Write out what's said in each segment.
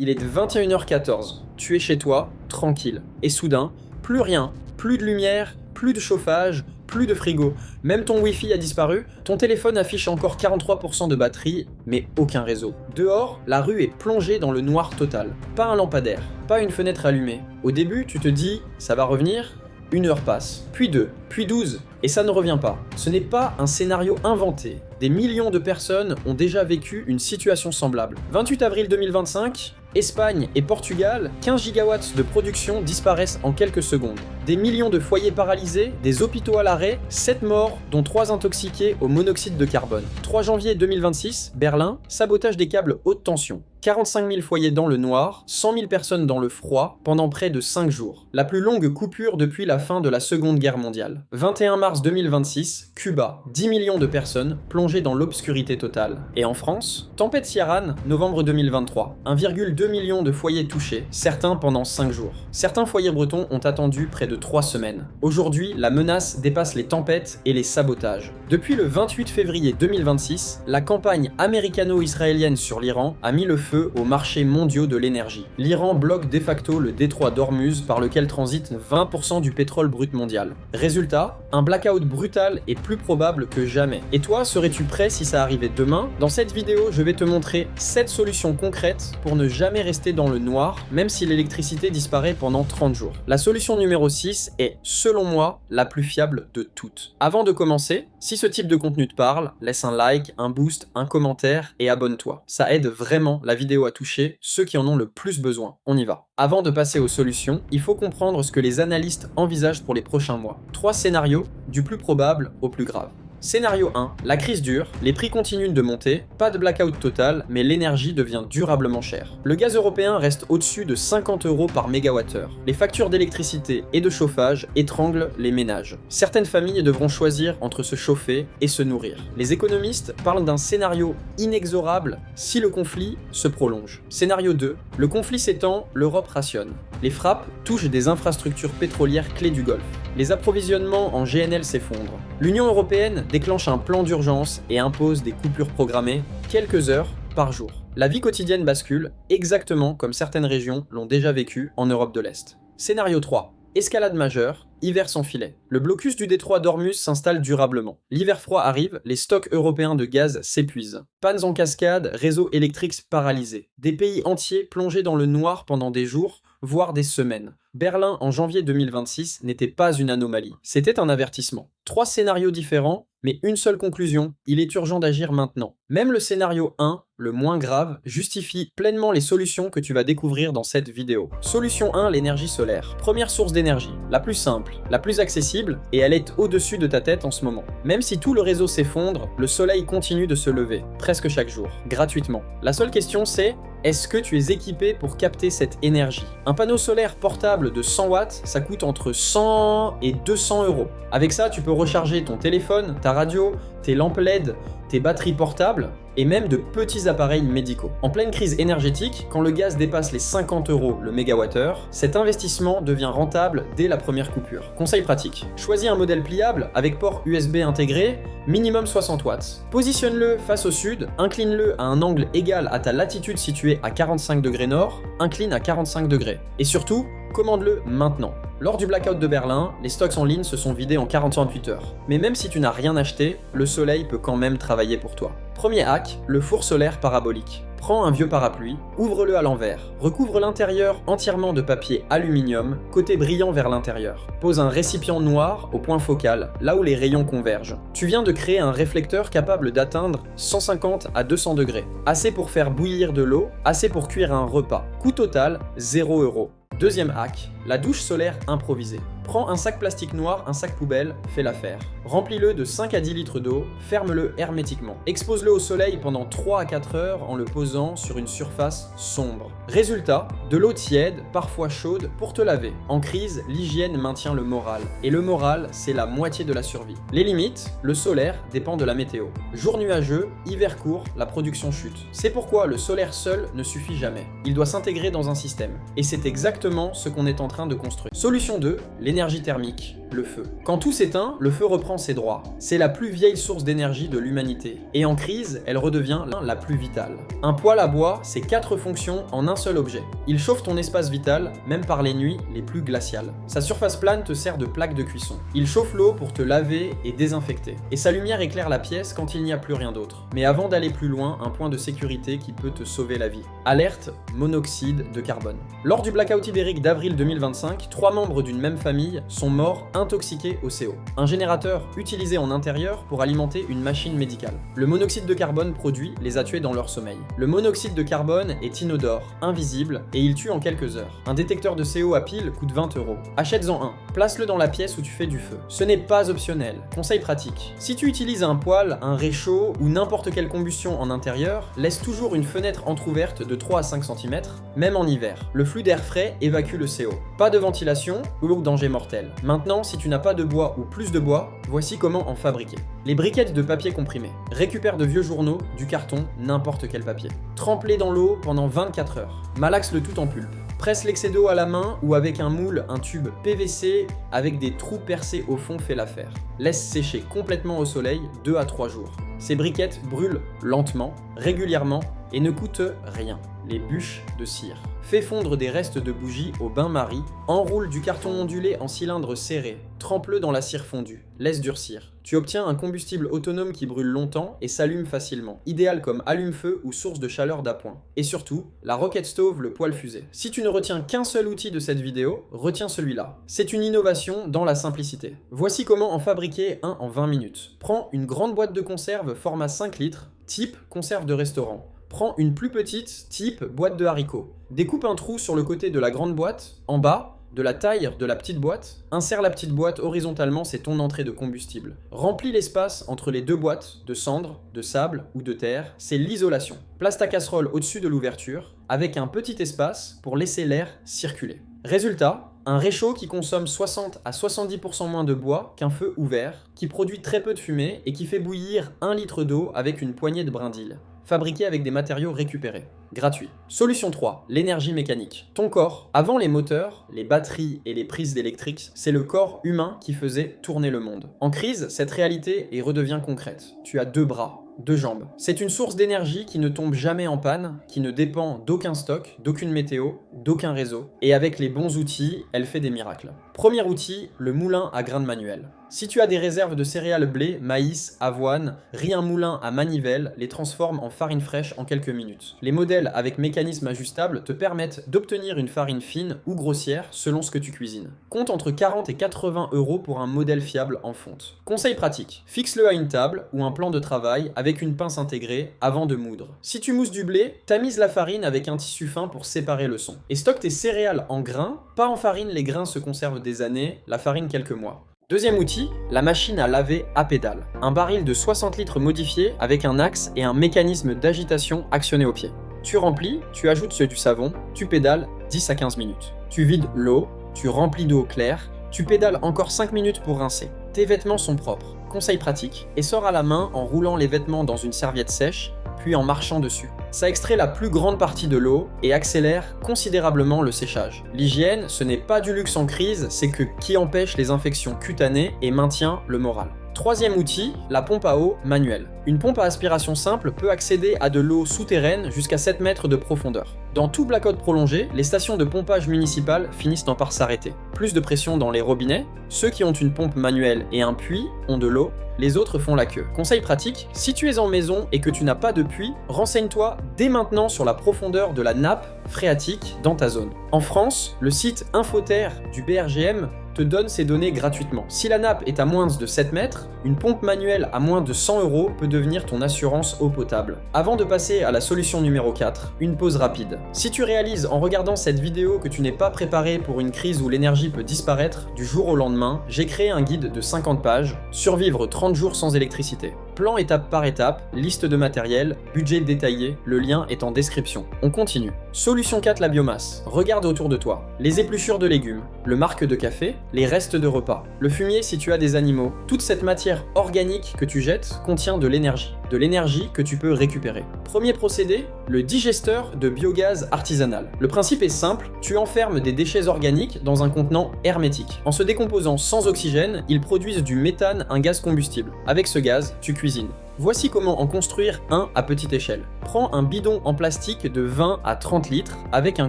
il est 21h14. Tu es chez toi, tranquille. Et soudain, plus rien, plus de lumière, plus de chauffage, plus de frigo. Même ton Wi-Fi a disparu, ton téléphone affiche encore 43% de batterie, mais aucun réseau. Dehors, la rue est plongée dans le noir total. Pas un lampadaire, pas une fenêtre allumée. Au début, tu te dis, ça va revenir ? Une heure passe, puis 2, puis 12, et ça ne revient pas. Ce n'est pas un scénario inventé. Des millions de personnes ont déjà vécu une situation semblable. 28 avril 2025, Espagne et Portugal, 15 gigawatts de production disparaissent en quelques secondes. Des millions de foyers paralysés, des hôpitaux à l'arrêt, 7 morts, dont 3 intoxiqués au monoxyde de carbone. 3 janvier 2026, Berlin, sabotage des câbles haute tension. 45 000 foyers dans le noir, 100 000 personnes dans le froid, pendant près de 5 jours. La plus longue coupure depuis la fin de la Seconde Guerre mondiale. 21 mars 2026, Cuba, 10 millions de personnes plongées dans l'obscurité totale. Et en France, tempête Ciarán, novembre 2023, 1,2 million de foyers touchés, certains pendant 5 jours. Certains foyers bretons ont attendu près de 3 semaines. Aujourd'hui, la menace dépasse les tempêtes et les sabotages. Depuis le 28 février 2026, la campagne américano-israélienne sur l'Iran a mis le feu aux marchés mondiaux de l'énergie. L'Iran bloque de facto le détroit d'Ormuz par lequel transite 20% du pétrole brut mondial. Résultat, un blackout brutal est plus probable que jamais. Et toi, serais-tu prêt si ça arrivait demain ? Dans cette vidéo, je vais te montrer 7 solutions concrètes pour ne jamais rester dans le noir, même si l'électricité disparaît pendant 30 jours. La solution numéro 6 est, selon moi, la plus fiable de toutes. Avant de commencer, si ce type de contenu te parle, laisse un like, un boost, un commentaire et abonne-toi. Ça aide vraiment la vidéo à toucher ceux qui en ont le plus besoin. On y va. Avant de passer aux solutions, il faut comprendre ce que les analystes envisagent pour les prochains mois. 3 scénarios, du plus probable au plus grave. Scénario 1, la crise dure, les prix continuent de monter, pas de blackout total, mais l'énergie devient durablement chère. Le gaz européen reste au-dessus de 50 € par mégawattheure. Les factures d'électricité et de chauffage étranglent les ménages. Certaines familles devront choisir entre se chauffer et se nourrir. Les économistes parlent d'un scénario inexorable si le conflit se prolonge. Scénario 2, le conflit s'étend, l'Europe rationne. Les frappes touchent des infrastructures pétrolières clés du Golfe. Les approvisionnements en GNL s'effondrent. L'Union européenne déclenche un plan d'urgence et impose des coupures programmées quelques heures par jour. La vie quotidienne bascule, exactement comme certaines régions l'ont déjà vécu en Europe de l'Est. Scénario 3. Escalade majeure, hiver sans filet. Le blocus du détroit d'Ormuz s'installe durablement. L'hiver froid arrive, les stocks européens de gaz s'épuisent. Pannes en cascade, réseaux électriques paralysés. Des pays entiers plongés dans le noir pendant des jours, voire des semaines. Berlin en janvier 2026 n'était pas une anomalie, c'était un avertissement. 3 scénarios différents, mais une seule conclusion, il est urgent d'agir maintenant. Même le scénario 1, le moins grave, justifie pleinement les solutions que tu vas découvrir dans cette vidéo. Solution 1, l'énergie solaire. Première source d'énergie, la plus simple, la plus accessible, et elle est au-dessus de ta tête en ce moment. Même si tout le réseau s'effondre, le soleil continue de se lever, presque chaque jour, gratuitement. La seule question c'est, est-ce que tu es équipé pour capter cette énergie ? Un panneau solaire portable de 100 watts, ça coûte entre 100 et 200 €. Avec ça, tu peux recharger ton téléphone, ta radio, tes lampes LED, tes batteries portables et même de petits appareils médicaux. En pleine crise énergétique, quand le gaz dépasse les 50 € le mégawattheure, cet investissement devient rentable dès la première coupure. Conseil pratique, choisis un modèle pliable avec port USB intégré, minimum 60 watts. Positionne-le face au sud, incline-le à un angle égal à ta latitude située à 45 degrés nord, incline à 45 degrés. Et surtout, commande-le maintenant. Lors du blackout de Berlin, les stocks en ligne se sont vidés en 48 heures. Mais même si tu n'as rien acheté, le soleil peut quand même travailler pour toi. Premier hack, le four solaire parabolique. Prends un vieux parapluie, ouvre-le à l'envers, recouvre l'intérieur entièrement de papier aluminium, côté brillant vers l'intérieur. Pose un récipient noir au point focal, là où les rayons convergent. Tu viens de créer un réflecteur capable d'atteindre 150 à 200 degrés. Assez pour faire bouillir de l'eau, assez pour cuire un repas. Coût total, 0 €. Deuxième hack, la douche solaire improvisée. Prends un sac plastique noir, un sac poubelle, fais l'affaire. Remplis-le de 5 à 10 litres d'eau, ferme-le hermétiquement. Expose-le au soleil pendant 3 à 4 heures en le posant sur une surface sombre. Résultat, de l'eau tiède, parfois chaude, pour te laver. En crise, l'hygiène maintient le moral. Et le moral, c'est la moitié de la survie. Les limites, le solaire dépend de la météo. Jour nuageux, hiver court, la production chute. C'est pourquoi le solaire seul ne suffit jamais. Il doit s'intégrer dans un système. Et c'est exactement ce qu'on est en train de construire. Solution 2, l'énergie thermique. le feu. Quand tout s'éteint, le feu reprend ses droits. C'est la plus vieille source d'énergie de l'humanité. Et en crise, elle redevient la plus vitale. Un poêle à bois, c'est 4 fonctions en un seul objet. Il chauffe ton espace vital, même par les nuits les plus glaciales. Sa surface plane te sert de plaque de cuisson. Il chauffe l'eau pour te laver et désinfecter. Et sa lumière éclaire la pièce quand il n'y a plus rien d'autre. Mais avant d'aller plus loin, un point de sécurité qui peut te sauver la vie. Alerte, monoxyde de carbone. Lors du blackout ibérique d'avril 2025, 3 membres d'une même famille sont morts intoxiqués au CO. Un générateur utilisé en intérieur pour alimenter une machine médicale. Le monoxyde de carbone produit les a tués dans leur sommeil. Le monoxyde de carbone est inodore, invisible et il tue en quelques heures. Un détecteur de CO à pile coûte 20 €. Achète-en un. Place-le dans la pièce où tu fais du feu. Ce n'est pas optionnel. Conseil pratique. Si tu utilises un poêle, un réchaud ou n'importe quelle combustion en intérieur, laisse toujours une fenêtre entrouverte de 3 à 5 cm, même en hiver. Le flux d'air frais évacue le CO. Pas de ventilation ou danger mortel. Maintenant, si tu n'as pas de bois ou plus de bois, voici comment en fabriquer. Les briquettes de papier comprimé. Récupère de vieux journaux, du carton, n'importe quel papier. Trempe-les dans l'eau pendant 24 heures. Malaxe le tout en pulpe. Presse l'excès d'eau à la main ou avec un moule, un tube PVC avec des trous percés au fond fait l'affaire. Laisse sécher complètement au soleil 2 à 3 jours. Ces briquettes brûlent lentement, régulièrement et ne coûtent rien. Les bûches de cire. Fais fondre des restes de bougies au bain-marie, enroule du carton ondulé en cylindre serré, trempe-le dans la cire fondue, laisse durcir. Tu obtiens un combustible autonome qui brûle longtemps et s'allume facilement, idéal comme allume-feu ou source de chaleur d'appoint. Et surtout, la Rocket Stove, le poêle fusée. Si tu ne retiens qu'un seul outil de cette vidéo, retiens celui-là. C'est une innovation dans la simplicité. Voici comment en fabriquer un en 20 minutes. Prends une grande boîte de conserve format 5 litres, type conserve de restaurant. Prends une plus petite, type boîte de haricots. Découpe un trou sur le côté de la grande boîte, en bas, de la taille de la petite boîte. Insère la petite boîte horizontalement, c'est ton entrée de combustible. Remplis l'espace entre les deux boîtes de cendres, de sable ou de terre, c'est l'isolation. Place ta casserole au-dessus de l'ouverture, avec un petit espace pour laisser l'air circuler. Résultat, un réchaud qui consomme 60 à 70% moins de bois qu'un feu ouvert, qui produit très peu de fumée et qui fait bouillir 1 litre d'eau avec une poignée de brindilles. Fabriqué avec des matériaux récupérés. Gratuit. Solution 3, l'énergie mécanique. Ton corps, avant les moteurs, les batteries et les prises d'électrique, c'est le corps humain qui faisait tourner le monde. En crise, cette réalité redevient concrète. Tu as 2 bras, 2 jambes. C'est une source d'énergie qui ne tombe jamais en panne, qui ne dépend d'aucun stock, d'aucune météo, d'aucun réseau. Et avec les bons outils, elle fait des miracles. Premier outil, le moulin à grains de manuel. Si tu as des réserves de céréales blé, maïs, avoine, ris un moulin à manivelle les transforme en farine fraîche en quelques minutes. Les modèles avec mécanisme ajustable te permettent d'obtenir une farine fine ou grossière selon ce que tu cuisines. Compte entre 40 et 80 € pour un modèle fiable en fonte. Conseil pratique, fixe-le à une table ou un plan de travail avec une pince intégrée avant de moudre. Si tu mousses du blé, tamise la farine avec un tissu fin pour séparer le son. Et stocke tes céréales en grains, pas en farine, les grains se conservent des années, la farine quelques mois. Deuxième outil, la machine à laver à pédale. Un baril de 60 litres modifié avec un axe et un mécanisme d'agitation actionné au pied. Tu remplis, tu ajoutes du savon, tu pédales 10 à 15 minutes. Tu vides l'eau, tu remplis d'eau claire, tu pédales encore 5 minutes pour rincer. Tes vêtements sont propres. Conseil pratique, essore à la main en roulant les vêtements dans une serviette sèche, puis en marchant dessus. Ça extrait la plus grande partie de l'eau et accélère considérablement le séchage. L'hygiène, ce n'est pas du luxe en crise, c'est qui empêche les infections cutanées et maintient le moral. Troisième outil, la pompe à eau manuelle. Une pompe à aspiration simple peut accéder à de l'eau souterraine jusqu'à 7 mètres de profondeur. Dans tout blackout prolongé, les stations de pompage municipales finissent par s'arrêter. Plus de pression dans les robinets, ceux qui ont une pompe manuelle et un puits ont de l'eau, les autres font la queue. Conseil pratique, si tu es en maison et que tu n'as pas de puits, renseigne-toi dès maintenant sur la profondeur de la nappe phréatique dans ta zone. En France, le site Infoterre du BRGM te donne ces données gratuitement. Si la nappe est à moins de 7 mètres, une pompe manuelle à moins de 100 € peut devenir ton assurance eau potable. Avant de passer à la solution numéro 4, une pause rapide. Si tu réalises en regardant cette vidéo que tu n'es pas préparé pour une crise où l'énergie peut disparaître du jour au lendemain, j'ai créé un guide de 50 pages, Survivre 30 jours sans électricité. Plan étape par étape, liste de matériel, budget détaillé, le lien est en description. On continue. Solution 4, la biomasse. Regarde autour de toi. Les épluchures de légumes, le marc de café, les restes de repas, le fumier si tu as des animaux. Toute cette matière organique que tu jettes contient de l'énergie. de l'énergie que tu peux récupérer. Premier procédé, le digesteur de biogaz artisanal. Le principe est simple, tu enfermes des déchets organiques dans un contenant hermétique. En se décomposant sans oxygène, ils produisent du méthane, un gaz combustible. Avec ce gaz, tu cuisines. Voici comment en construire un à petite échelle. Prends un bidon en plastique de 20 à 30 litres avec un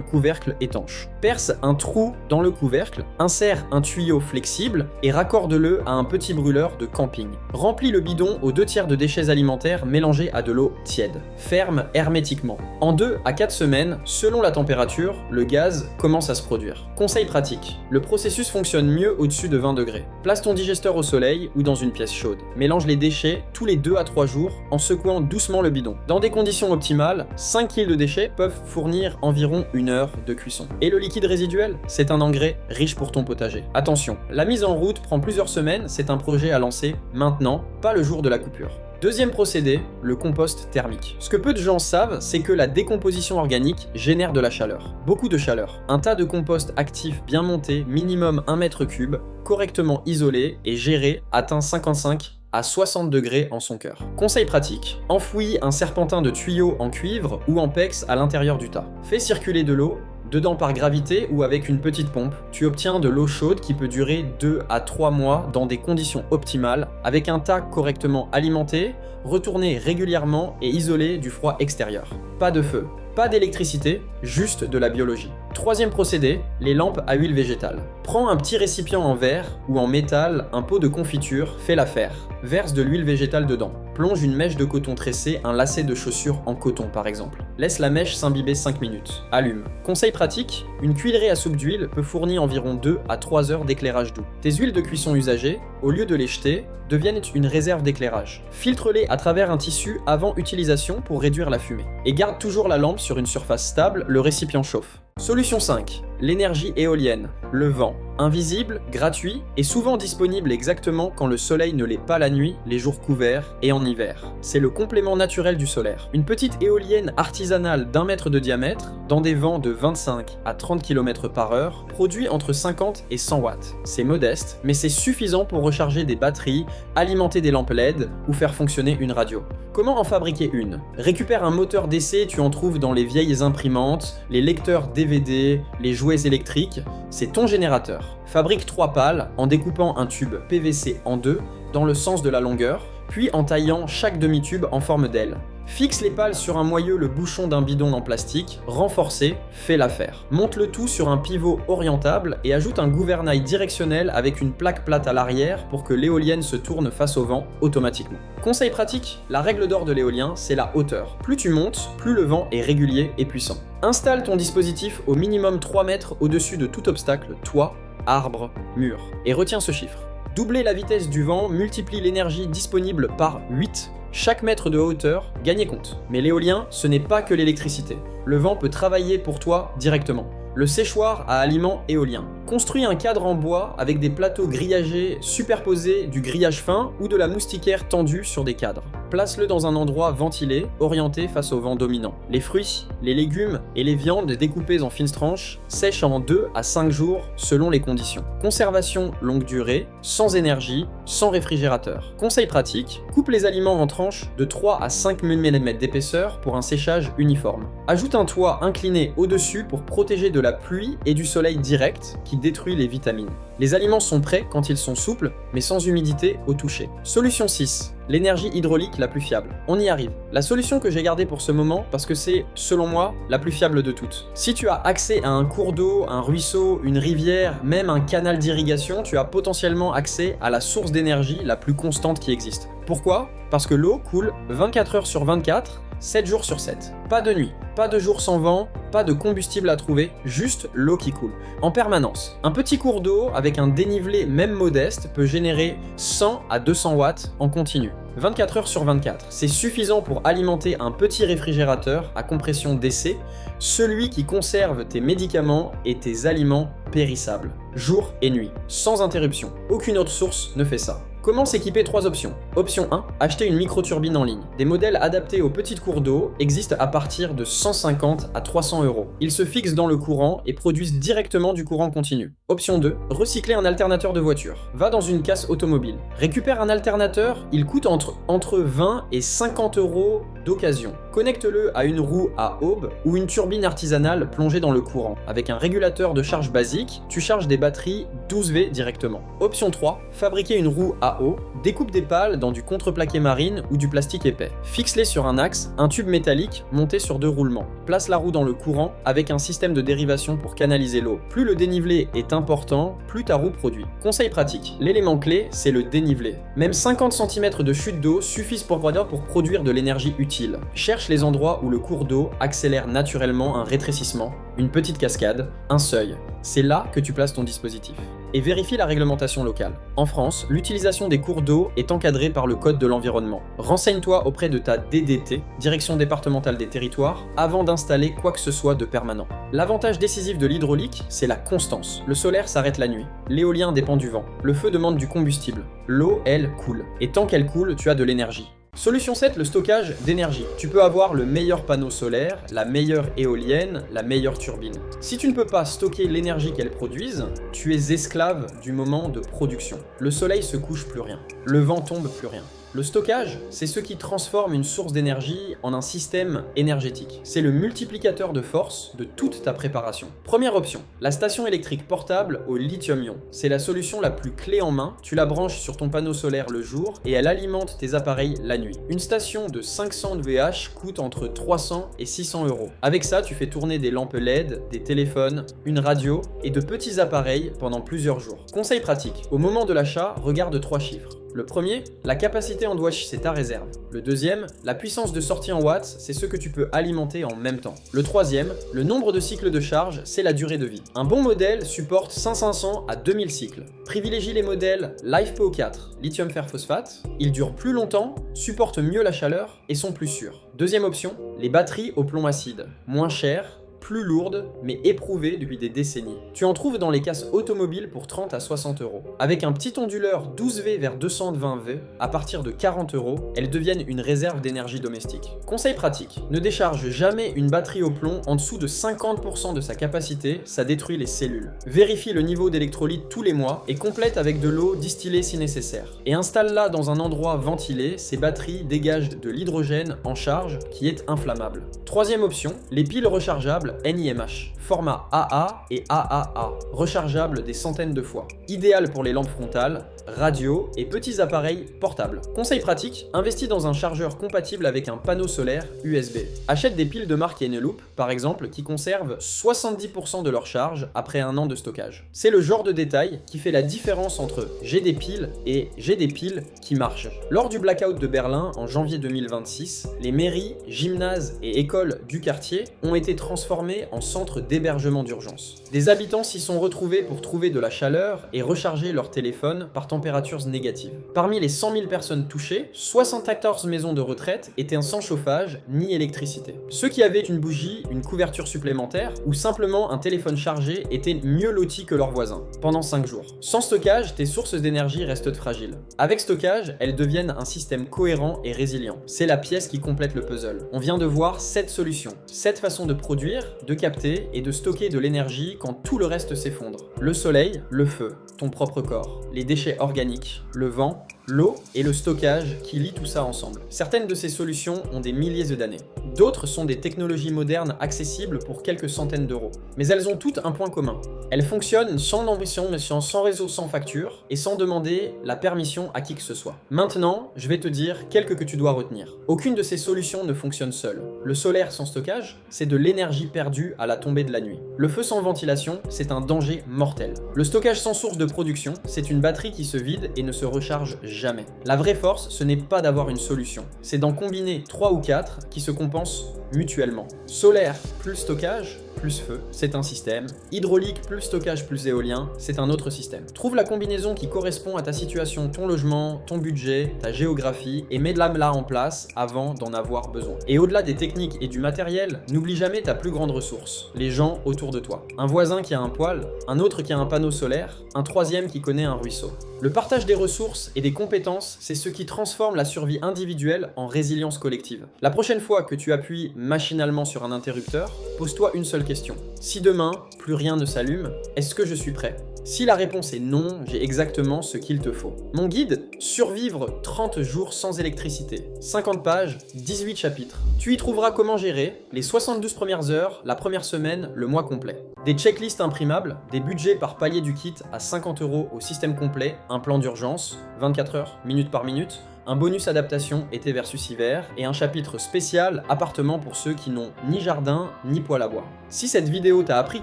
couvercle étanche. Perce un trou dans le couvercle, insère un tuyau flexible et raccorde-le à un petit brûleur de camping. Remplis le bidon aux 2/3 de déchets alimentaires mélangés à de l'eau tiède. Ferme hermétiquement. En 2 à 4 semaines, selon la température, le gaz commence à se produire. Conseil pratique. Le processus fonctionne mieux au-dessus de 20 degrés. Place ton digesteur au soleil ou dans une pièce chaude. Mélange les déchets tous les 2 à 3 jours en secouant doucement le bidon. Dans des conditions optimales, 5 kg de déchets peuvent fournir environ 1 heure de cuisson. Et le liquide résiduel, c'est un engrais riche pour ton potager. Attention, la mise en route prend plusieurs semaines, c'est un projet à lancer maintenant, pas le jour de la coupure. Deuxième procédé, le compost thermique. Ce que peu de gens savent, c'est que la décomposition organique génère de la chaleur. Beaucoup de chaleur. Un tas de compost actif bien monté, minimum 1 mètre cube, correctement isolé et géré, atteint 55 à 60 degrés en son cœur. Conseil pratique, enfouis un serpentin de tuyau en cuivre ou en PEX à l'intérieur du tas. Fais circuler de l'eau, dedans par gravité ou avec une petite pompe. Tu obtiens de l'eau chaude qui peut durer 2 à 3 mois dans des conditions optimales, avec un tas correctement alimenté, retourné régulièrement et isolé du froid extérieur. Pas de feu, pas d'électricité, juste de la biologie. Troisième procédé, les lampes à huile végétale. Prends un petit récipient en verre ou en métal, un pot de confiture, fais l'affaire. Verse de l'huile végétale dedans. Plonge une mèche de coton tressé, un lacet de chaussures en coton par exemple. Laisse la mèche s'imbiber 5 minutes. Allume. Conseil pratique, une cuillerée à soupe d'huile peut fournir environ 2 à 3 heures d'éclairage doux. Tes huiles de cuisson usagées, au lieu de les jeter, deviennent une réserve d'éclairage. Filtre-les à travers un tissu avant utilisation pour réduire la fumée. Et garde toujours la lampe sur une surface stable, le récipient chauffe. Solution 5. L'énergie éolienne. Le vent. Invisible, gratuit et souvent disponible exactement quand le soleil ne l'est pas la nuit, les jours couverts et en hiver. C'est le complément naturel du solaire. Une petite éolienne artisanale d'1 mètre de diamètre, dans des vents de 25 à 30 km/h, produit entre 50 et 100 watts. C'est modeste, mais c'est suffisant pour recharger des batteries, alimenter des lampes LED ou faire fonctionner une radio. Comment en fabriquer une? Récupère un moteur d'essai, tu en trouves dans les vieilles imprimantes, les lecteurs DVD, les jouets électriques, c'est ton générateur. Fabrique 3 pales en découpant un tube PVC en 2 dans le sens de la longueur, puis en taillant chaque demi-tube en forme d'aile. Fixe les pales sur un moyeu, le bouchon d'un bidon en plastique, renforcé, fais l'affaire. Monte le tout sur un pivot orientable et ajoute un gouvernail directionnel avec une plaque plate à l'arrière pour que l'éolienne se tourne face au vent automatiquement. Conseil pratique, la règle d'or de l'éolien, c'est la hauteur. Plus tu montes, plus le vent est régulier et puissant. Installe ton dispositif au minimum 3 mètres au-dessus de tout obstacle, toit, arbre, mur. Et retiens ce chiffre. Doubler la vitesse du vent multiplie l'énergie disponible par 8. Chaque mètre de hauteur, gagnez compte. Mais l'éolien, ce n'est pas que l'électricité. Le vent peut travailler pour toi directement. Le séchoir à aliments éolien. Construis un cadre en bois avec des plateaux grillagés superposés, du grillage fin ou de la moustiquaire tendue sur des cadres. Place-le dans un endroit ventilé, orienté face au vent dominant. Les fruits, les légumes et les viandes découpées en fines tranches sèchent en 2 à 5 jours selon les conditions. Conservation longue durée, sans énergie, sans réfrigérateur. Conseil pratique, coupe les aliments en tranches de 3 à 5 mm d'épaisseur pour un séchage uniforme. Ajoute un toit incliné au-dessus pour protéger de la pluie et du soleil direct qui détruit les vitamines. Les aliments sont prêts quand ils sont souples, mais sans humidité au toucher. Solution 6. L'énergie hydraulique la plus fiable. On y arrive. La solution que j'ai gardée pour ce moment, parce que c'est, selon moi, la plus fiable de toutes. Si tu as accès à un cours d'eau, un ruisseau, une rivière, même un canal d'irrigation, tu as potentiellement accès à la source d'énergie la plus constante qui existe. Pourquoi? Parce que l'eau coule 24 heures sur 24, 7 jours sur 7. Pas de nuit, pas de jour sans vent, pas de combustible à trouver, juste l'eau qui coule. En permanence. Un petit cours d'eau avec un dénivelé même modeste peut générer 100 à 200 watts en continu. 24 heures sur 24. C'est suffisant pour alimenter un petit réfrigérateur à compression d'essai, celui qui conserve tes médicaments et tes aliments périssables, jour et nuit, sans interruption. Aucune autre source ne fait ça. Comment s'équiper? 3 options. Option 1, acheter une microturbine en ligne. Des modèles adaptés aux petites cours d'eau existent à partir de 150 à 300 €. Ils se fixent dans le courant et produisent directement du courant continu. Option 2, recycler un alternateur de voiture. Va dans une casse automobile. Récupère un alternateur, il coûte entre 20 et 50 € d'occasion. Connecte-le à une roue à aube ou une turbine artisanale plongée dans le courant. Avec un régulateur de charge basique, tu charges des batteries 12V directement. Option 3, fabriquer une roue à eau. Découpe des pales dans du contreplaqué marine ou du plastique épais. Fixe-les sur un axe, un tube métallique monté sur 2 roulements. Place la roue dans le courant avec un système de dérivation pour canaliser l'eau. Plus le dénivelé est important, plus ta roue produit. Conseil pratique, l'élément clé, c'est le dénivelé. Même 50 cm de chute d'eau suffisent pour produire de l'énergie utile. Cherche les endroits où le cours d'eau accélère naturellement un rétrécissement, une petite cascade, un seuil. C'est là que tu places ton dispositif. Et vérifie la réglementation locale. En France, l'utilisation des cours d'eau est encadrée par le Code de l'environnement. Renseigne-toi auprès de ta DDT, Direction départementale des territoires, avant d'installer quoi que ce soit de permanent. L'avantage décisif de l'hydraulique, c'est la constance. Le solaire s'arrête la nuit. L'éolien dépend du vent. Le feu demande du combustible. L'eau, elle, coule. Et tant qu'elle coule, tu as de l'énergie. Solution 7, le stockage d'énergie. Tu peux avoir le meilleur panneau solaire, la meilleure éolienne, la meilleure turbine. Si tu ne peux pas stocker l'énergie qu'elles produisent, tu es esclave du moment de production. Le soleil se couche, plus rien. Le vent tombe, plus rien. Le stockage, c'est ce qui transforme une source d'énergie en un système énergétique. C'est le multiplicateur de force de toute ta préparation. Première option, la station électrique portable au lithium-ion. C'est la solution la plus clé en main. Tu la branches sur ton panneau solaire le jour et elle alimente tes appareils la nuit. Une station de 500 VH coûte entre 300 et 600 €. Avec ça, tu fais tourner des lampes LED, des téléphones, une radio et de petits appareils pendant plusieurs jours. Conseil pratique, au moment de l'achat, regarde 3 chiffres. Le premier, la capacité en watts, c'est ta réserve. Le deuxième, la puissance de sortie en watts, c'est ce que tu peux alimenter en même temps. Le troisième, le nombre de cycles de charge, c'est la durée de vie. Un bon modèle supporte 500 à 2000 cycles. Privilégie les modèles LiFePO4, lithium fer phosphate. Ils durent plus longtemps, supportent mieux la chaleur et sont plus sûrs. Deuxième option, les batteries au plomb acide. Moins chères, plus lourde, mais éprouvée depuis des décennies. Tu en trouves dans les casses automobiles pour 30 à 60 €. Avec un petit onduleur 12V vers 220V, à partir de 40 €, elles deviennent une réserve d'énergie domestique. Conseil pratique, ne décharge jamais une batterie au plomb en dessous de 50% de sa capacité, ça détruit les cellules. Vérifie le niveau d'électrolyte tous les mois et complète avec de l'eau distillée si nécessaire. Et installe-la dans un endroit ventilé, ces batteries dégagent de l'hydrogène en charge qui est inflammable. Troisième option, les piles rechargeables NIMH, format AA et AAA, rechargeable des centaines de fois. Idéal pour les lampes frontales, radio et petits appareils portables. Conseil pratique, investis dans un chargeur compatible avec un panneau solaire USB. Achète des piles de marque Eneloop, par exemple, qui conservent 70% de leur charge après un an de stockage. C'est le genre de détail qui fait la différence entre j'ai des piles et j'ai des piles qui marchent. Lors du blackout de Berlin en janvier 2026, les mairies, gymnases et écoles du quartier ont été transformées en centre d'hébergement d'urgence. Des habitants s'y sont retrouvés pour trouver de la chaleur et recharger leur téléphone par températures négatives. Parmi les 100 000 personnes touchées, 74 maisons de retraite étaient sans chauffage ni électricité. Ceux qui avaient une bougie, une couverture supplémentaire ou simplement un téléphone chargé étaient mieux lotis que leurs voisins, pendant 5 jours. Sans stockage, tes sources d'énergie restent fragiles. Avec stockage, elles deviennent un système cohérent et résilient. C'est la pièce qui complète le puzzle. On vient de voir 7 solutions, 7 façons de produire, de capter et de stocker de l'énergie quand tout le reste s'effondre. Le soleil, le feu, ton propre corps, les déchets organiques, le vent, l'eau et le stockage qui lient tout ça ensemble. Certaines de ces solutions ont des milliers d'années. D'autres sont des technologies modernes accessibles pour quelques centaines d'euros. Mais elles ont toutes un point commun. Elles fonctionnent sans ambition, sans réseau, sans facture et sans demander la permission à qui que ce soit. Maintenant, je vais te dire quelques que tu dois retenir. Aucune de ces solutions ne fonctionne seule. Le solaire sans stockage, c'est de l'énergie perdue à la tombée de la nuit. Le feu sans ventilation, c'est un danger mortel. Le stockage sans source de production, c'est une batterie qui se vide et ne se recharge jamais. La vraie force, ce n'est pas d'avoir une solution, c'est d'en combiner 3 ou 4 qui se compensent mutuellement. Solaire plus stockage, plus feu, c'est un système. Hydraulique plus stockage plus éolien, c'est un autre système. Trouve la combinaison qui correspond à ta situation, ton logement, ton budget, ta géographie, et mets-la là en place avant d'en avoir besoin. Et au-delà des techniques et du matériel, n'oublie jamais ta plus grande ressource, les gens autour de toi. Un voisin qui a un poêle, un autre qui a un panneau solaire, un troisième qui connaît un ruisseau. Le partage des ressources et des compétences, c'est ce qui transforme la survie individuelle en résilience collective. La prochaine fois que tu appuies machinalement sur un interrupteur, pose-toi une seule question. Si demain, plus rien ne s'allume, est-ce que je suis prêt ? Si la réponse est non, j'ai exactement ce qu'il te faut. Mon guide, Survivre 30 jours sans électricité. 50 pages, 18 chapitres. Tu y trouveras comment gérer les 72 premières heures, la première semaine, le mois complet. Des checklists imprimables, des budgets par palier du kit à 50 € au système complet, un plan d'urgence, 24 heures, minute par minute, un bonus adaptation été versus hiver, et un chapitre spécial appartement pour ceux qui n'ont ni jardin ni poêle à bois. Si cette vidéo t'a appris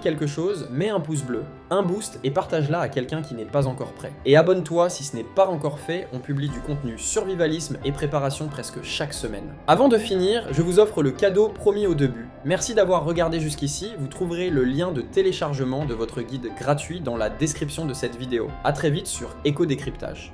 quelque chose, mets un pouce bleu, un boost et partage-la à quelqu'un qui n'est pas encore prêt. Et abonne-toi si ce n'est pas encore fait, on publie du contenu survivalisme et préparation presque chaque semaine. Avant de finir, je vous offre le cadeau promis au début. Merci d'avoir regardé jusqu'ici, vous trouverez le lien de téléchargement de votre guide gratuit dans la description de cette vidéo. A très vite sur Éco Décryptage.